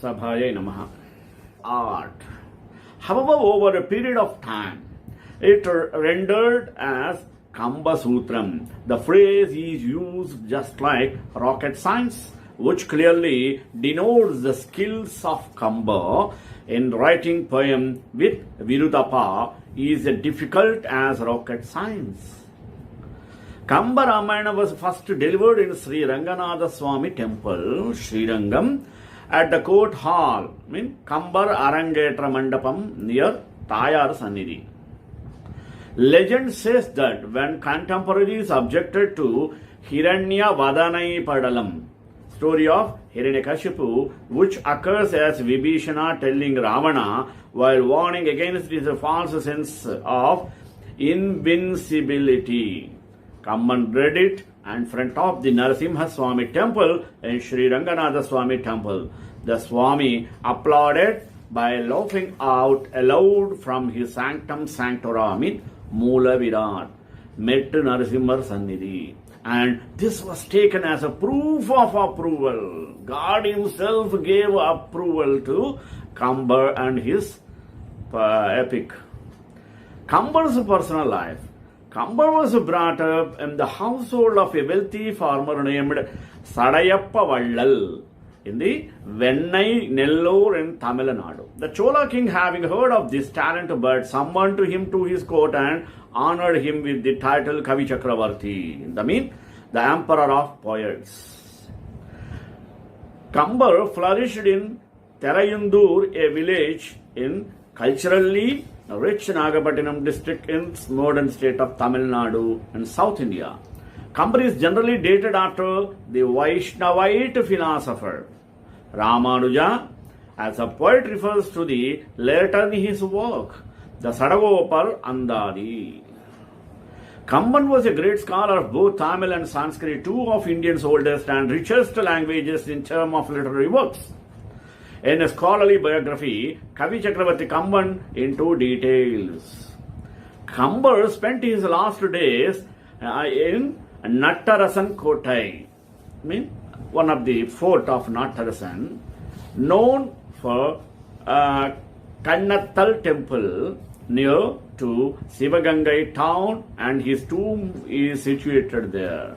Sabhaya Namaha. Art. However, over a period of time, it rendered as Kamba Sutram. The phrase is used just like rocket science, which clearly denotes the skills of Kamba in writing poem with Virudapa is as difficult as rocket science. Kamba Ramayana was first delivered in Sri Ranganatha Swami Temple, Srirangam, at the court hall, Kambar Arangetra Mandapam near Tayar Sannidhi. Legend says that when contemporaries objected to Hiranya Vadanai Padalam, story of Hiranyakashipu, which occurs as Vibhishana telling Ravana while warning against his false sense of invincibility. Kamban read it in front of the Narasimha Swami temple and Sri Ranganatha Swami temple. The Swami applauded by laughing out aloud from his sanctum sanctorum, Moola Virat, Mettu Narasimha Sannidhi. And this was taken as a proof of approval. God himself gave approval to Kambar and his epic. Kambar's personal life. Kambar was brought up in the household of a wealthy farmer named Sadayappa Vallal in the Vennai Nellore in Tamil Nadu. The Chola king, having heard of this talent, but summoned him to his court and honored him with the title Kavi Chakravarti, the emperor of poets. Kambar flourished in Terayundur, a village in culturally rich Nagapattinam district in modern state of Tamil Nadu in South India. Kambar is generally dated after the Vaishnavite philosopher Ramanuja. As a poet refers to the later in his work, the Sadagopal Andadi. Kamban was a great scholar of both Tamil and Sanskrit, two of India's oldest and richest languages in terms of literary works. In a scholarly biography, Kavi Chakravarti Kamban into details. Kambar spent his last days in Nattarasan Kotai, one of the fort of Nattarasan, known for Kannattal temple near to Sivagangai town, and his tomb is situated there.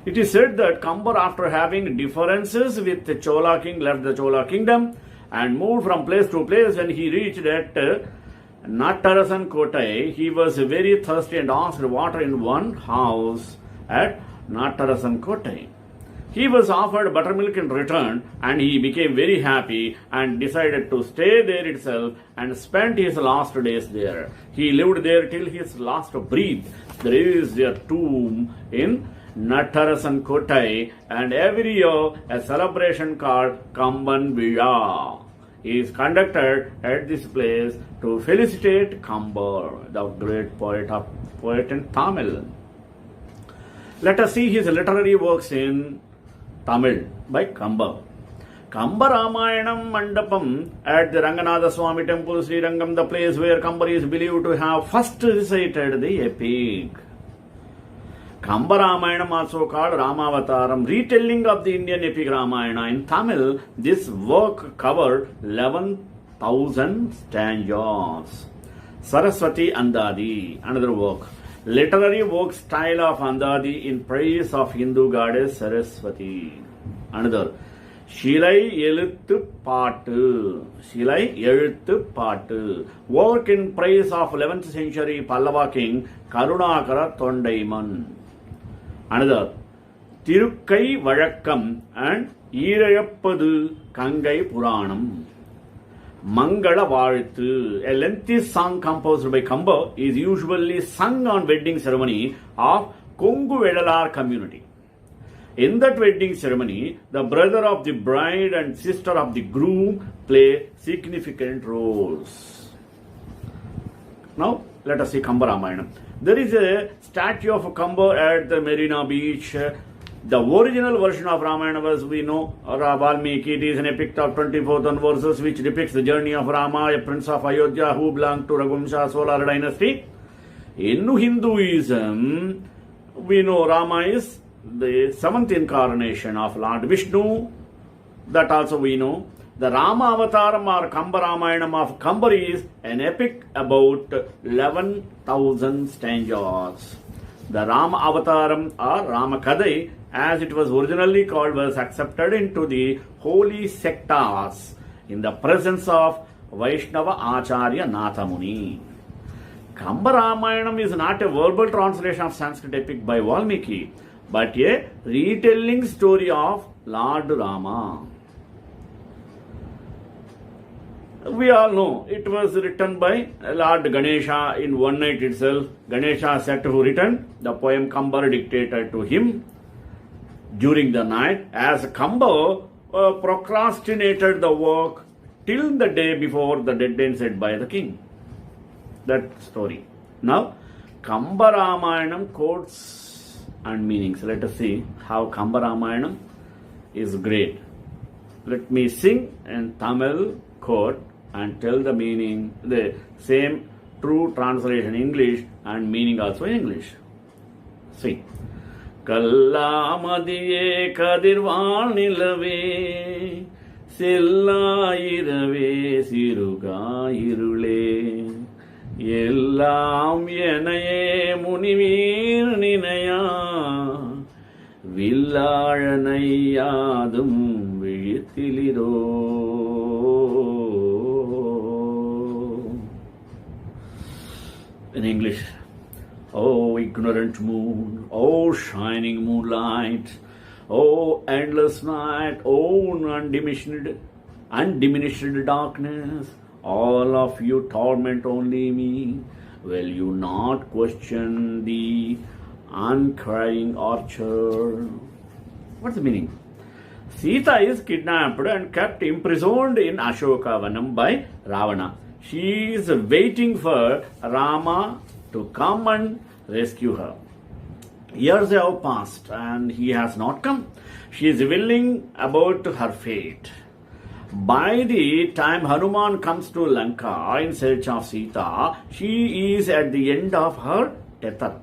It is said that Kambar, after having differences with the Chola king, left the Chola kingdom and moved from place to place. When he reached at Nattarasan Kotai, he was very thirsty and asked water in one house at Nattarasan Kotai. He was offered buttermilk in return, and he became very happy and decided to stay there itself and spent his last days there. He lived there till his last breath. There is a tomb in Nattarasan Kotai, and every year a celebration called Kamban Vizha is conducted at this place to felicitate Kambar, the great poet in Tamil. Let us see his literary works in Tamil by Kambar. Kamba Ramayanam Mandapam at the Ranganatha Swami Temple, Srirangam, the place where Kambar is believed to have first recited the epic. Kamba Ramayanam, also called Ramavataram, retelling of the Indian epic Ramayana. In Tamil, this work covered 11,000 stanzas. Saraswati Andadi, another work. Literary work style of Andadi in praise of Hindu goddess Saraswati. Another. Shilai Eluthu Paattu. Shilai Eluthu Paattu. Work in praise of 11th century Pallava king Karunakara Thondaiman. Another, Tirukkai Vazhakkam and Eerayappadu Kangai Puranam. Mangala Vazhthu, a lengthy song composed by Kambar, is usually sung on wedding ceremony of Kongu Vedalar community. In that wedding ceremony, the brother of the bride and sister of the groom play significant roles. Now, let us see Kamba Ramayana. There is a statue of Kambar at the Marina Beach. The original version of Ramayana was, we know, Valmiki. It is an epic of 24,000 verses which depicts the journey of Rama, a prince of Ayodhya who belonged to Raghuvamsha Solar dynasty. In Hinduism, we know Rama is the seventh incarnation of Lord Vishnu. That also we know. The Rama Avataram or Kamba Ramayanam of Kambar is an epic about 11,000 stanzas. The Rama Avataram or Rama Kadai, as it was originally called, was accepted into the holy sectas in the presence of Vaishnava Acharya Nathamuni. Kamba Ramayanam is not a verbal translation of Sanskrit epic by Valmiki, but a retelling story of Lord Rama. We all know it was written by Lord Ganesha in one night itself. Ganesha said to written the poem Kambar dictated to him during the night, as Kambar procrastinated the work till the day before the deadline set by the king. That story. Now, Kamba Ramayanam quotes and meanings. Let us see how Kamba Ramayanam is great. Let me sing in Tamil quote and tell the meaning, the same true translation in English and meaning also in English. See. Kallamadiye kadirvanilave sellairave sirugayirule ellam yenaye munivir ninaya villayanayadum vizhithiliro. In English, oh ignorant moon, oh shining moonlight, oh endless night, oh undiminished darkness, all of you torment only me. Will you not question the uncrying archer? What's the meaning? Sita is kidnapped and kept imprisoned in Ashokavanam by Ravana. She is waiting for Rama to come and rescue her. Years have passed and he has not come. She is willing about her fate. By the time Hanuman comes to Lanka in search of Sita, she is at the end of her tether.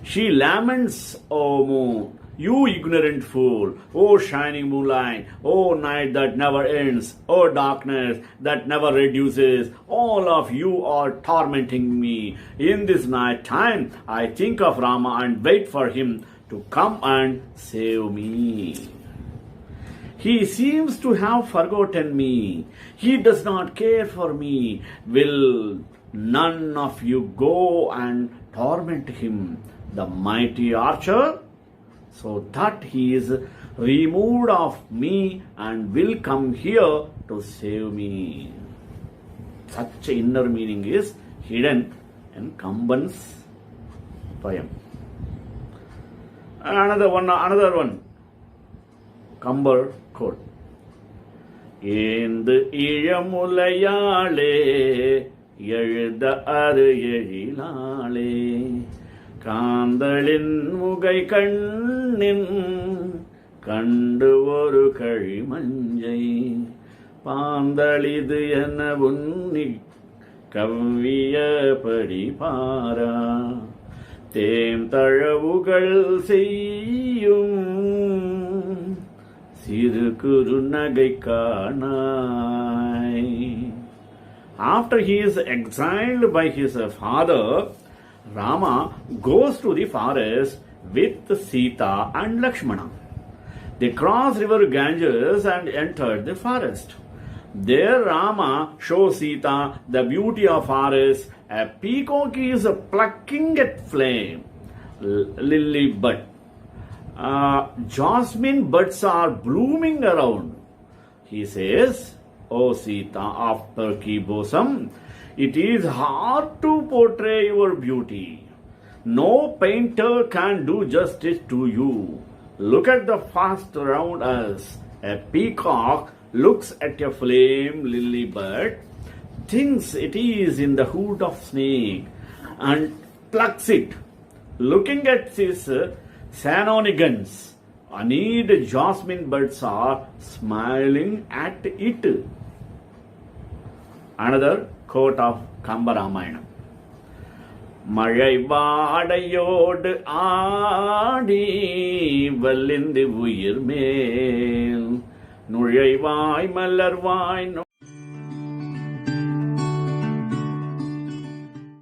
She laments, O moon, you ignorant fool, O shining moonlight, O night that never ends, O darkness that never reduces, all of you are tormenting me. In this night time, I think of Rama and wait for him to come and save me. He seems to have forgotten me. He does not care for me. Will none of you go and torment him, the mighty archer, so that he is removed of me and will come here to save me? Such inner meaning is hidden in Kamban's poem. Another one. Kambar quote. Endu iyamulayale எழுத அரு எழிலாளே காந்தளின் முகை கண்ணின் கண்டு ஒரு கழிமஞ்சை பாந்தளிது என உன்னி கவ்வியபடி பாரா them தழவுகள் செய்யும் சிறு குறு நகை காணாய். After he is exiled by his father, Rama goes to the forest with Sita and Lakshmana. They cross river Ganges and enter the forest. There Rama shows Sita the beauty of forest. A peacock is plucking at flame, lily bud. Jasmine buds are blooming around. He says, O Sita of Turkey bosom, it is hard to portray your beauty. No painter can do justice to you. Look at the forest around us. A peacock looks at a flame lily bud, thinks it is in the hood of snake, and plucks it. Looking at his Sanonigans, honeyed jasmine buds are smiling at it. Another quote of Kamba Ramayana. மழை வாடையோடு ஆடி வலிந்து உயிர் மேல் நுழைவாய் மலர்வாய்